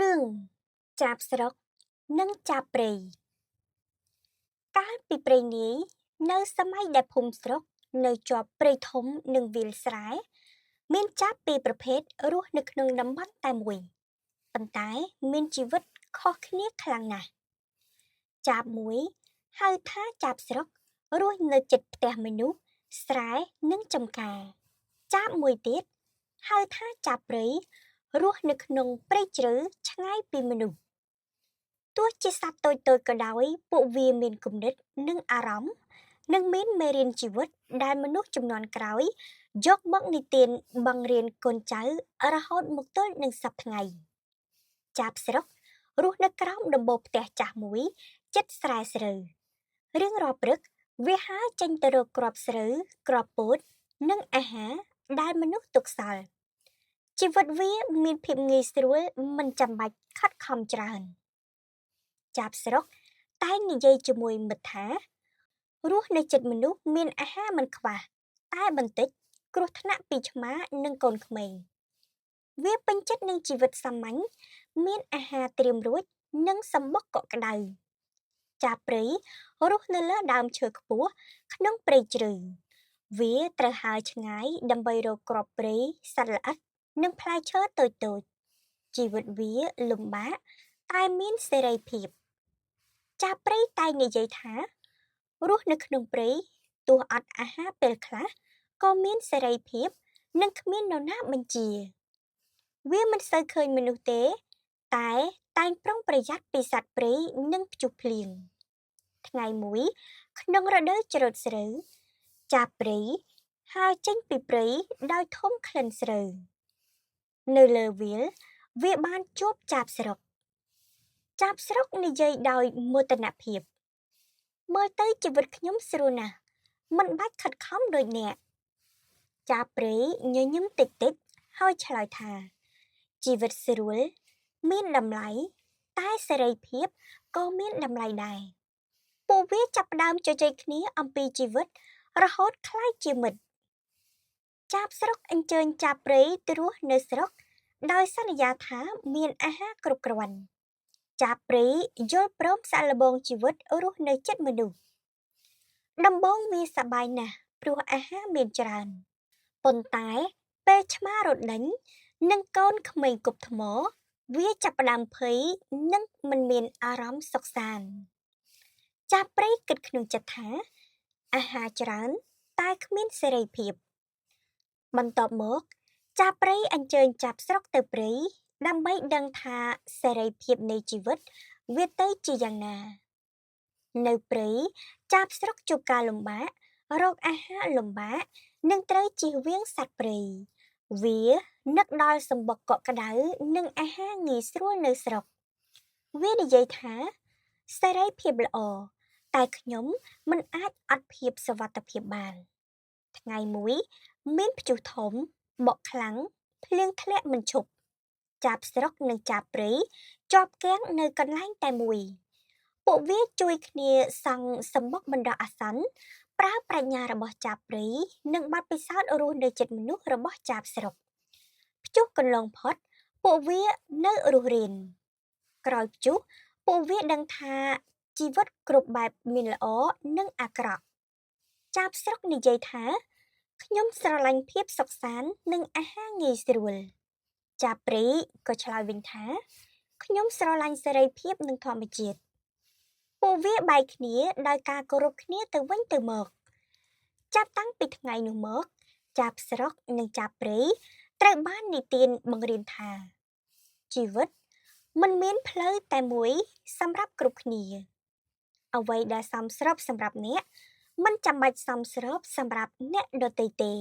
រឿងចាបស្រុកនិងចាបព្រៃកាលពីព្រេងនាយនៅសម័យដែលភូមិស្រុកនៅជាប់ព្រៃធំនិងវាលស្រែមានចាបពីរប្រភេទរស់នៅក្នុងតំបន់តែមួយប៉ុន្តែមានជីវិតខុសគ្នាខ្លាំងណាស់ចាបមួយហៅថាចាបស្រុករស់នៅជិតផ្ទះមនុស្សស្រែនិងចម្ការចាបមួយទៀតហៅថាចាបព្រៃរស់នៅក្នុងព្រៃជ្រៅឆ្ងាយពីមនុស្សទោះជាសត្វតូចៗក៏ដោយពួកវាមានគំនិតនិងអារម្មណ៍និងមានមេរៀនជីវិតដែលមនុស្សជំនាន់ក្រោយយកមកនិទានបង្រៀនកូនចៅរហូតមកទល់នឹងសព្វថ្ងៃចាបស្រុករស់នៅក្រោមដំបូលផ្ទះចាស់មួយជិតស្រែស្រូវរៀងរាល់ព្រឹកវាហើរចេញទៅរកគ្រាប់ស្រូវគ្រាប់ពោតនិងអាហារដែលមនុស្សទុកសល់ជីវិតវាមានភាពងាយស្រួលមិនចាំបាច់ខិតខំច្រើនចាបស្រុកតែងនិយាយជាមួយមិត្តថារស់នៅជិតមនុស្សមានអាហារមិនខ្វះតែបន្តិចគ្រោះថ្នាក់ពីឆ្មានិងកូនក្មេងវាពេញចិត្តនឹងជីវិតសាមញ្ញមានអាហារត្រៀមរួចនិងសម្បុកកក់ក្ដៅចាបព្រៃរស់នៅលើដើមឈើខ្ពស់ក្នុងព្រៃជ្រៅវាត្រូវហើរឆ្ងាយដើម្បីរកគ្រាប់ព្រៃសត្វល្អិតនិងផ្លែឈើតូចៗជីវិតវាលំបាកតែមានសេរីភាពចាបព្រៃតែងនិយាយថារស់នៅក្នុងព្រៃទោះអត់អាហារពេលខ្លះក៏មានសេរីភាពនិងគ្មាននរណាបញ្ជាវាមិនសូវឃើញមនុស្សទេតែតែងប្រុងប្រយ័ត្នពីសត្វព្រៃនិងព្យុះភ្លៀងថ្ងៃមួយក្នុងរដូវច្រូតស្រូវចាបព្រៃហើរចេញពីព្រៃដោយធំក្លិនស្រូវនៅលើវាលវាបានជួបចាបស្រុកនិយាយដោយមោទនភាពមើលទៅជីវិតខ្ញុំស្រួលណាស់មិនបាច់ខិតខំដូចអ្នកចាបព្រៃញញឹមតិចៗហើយឆ្លើយថាជីវិតស្រួលមានតម្លៃតែសេរីភាពក៏មានតម្លៃដែរពួកវាចាប់ផ្ដើមជជែកគ្នាអំពីជីវិតរហូតក្លាយជាមិត្តចាបស្រុកអញ្ជើញចាបព្រៃទៅរស់នៅស្រុកដោយសន្យាថាមានអាហារគ្រប់គ្រាន់ចាបព្រៃយល់ព្រមសាកល្បងជីវិតរស់នៅជិតមនុស្សដំបូងវាសប្បាយណាស់ព្រោះអាហារមានច្រើនប៉ុន្តែពេលឆ្មារត់ដេញនិងកូនក្មេងគប់ថ្មវាចាប់ផ្ដើមភ័យនិងមិនមានអារម្មណ៍សុខសាន្តចាបព្រៃគិតក្នុងចិត្តថាអាហារច្រើនតែគ្មានសេរីភាពបន្ទាប់មកចាបព្រៃអញ្ជើញចាបស្រុកទៅព្រៃដើម្បីដឹងថាសេរីភាពនៃជីវិតវាទៅជាយ៉ាងណានៅព្រៃចាបស្រុកជួបការលំបាករកអាហារលំបាកនិងត្រូវជៀសវាងសត្វព្រៃវានឹកដល់សម្បុកកក់ក្ដៅនិងអាហារងាយស្រួលនៅស្រុកវានិយាយថាសេរីភាពល្អតែខ្ញុំមិនអាចអត់ភាពសុវត្ថិភាពបានថ្ងៃមួយមានព្យុះធំបក់ខ្លាំងភ្លៀងធ្លាក់មិនឈប់ចាបស្រុកនិងចាបព្រៃជាប់គាំងនៅកន្លែងតែមួយពួកវាជួយគ្នាសង់សម្បុកបណ្ដោះអាសន្នប្រើប្រាជ្ញារបស់ចាបព្រៃនិងបទពិសោធន៍រស់នៅជិតមនុស្សរបស់ចាបស្រុកព្យុះកន្លងផុតពួកវានៅរស់រានក្រោយព្យុះពួកវាដឹងថាជីវិតគ្រប់បែបមានល្អនិងអាក្រក់ចាបស្រុកនិយាយថាខ្ញុំស្រឡាញ់ភាពសុខសាន្តនិងអាហារងាយស្រួលចាបព្រៃក៏ឆ្លើយវិញថាខ្ញុំស្រឡាញ់សេរីភាពនិងធម្មជាតិពួកវាបែកគ្នាដោយការគោរពគ្នាទៅវិញទៅមកចាប់តាំងពីថ្ងៃនោះមកចាបស្រុកនិងចាបព្រៃត្រូវបាននិទានបង្រៀនថាជីវិតមិនមានផ្លូវតែមួយសម្រាប់គ្រប់គ្នាអ្វីដែលសមស្របសម្រាប់អ្នកមិនចាំបាច់សមស្របសម្រាប់អ្នកដទៃទេ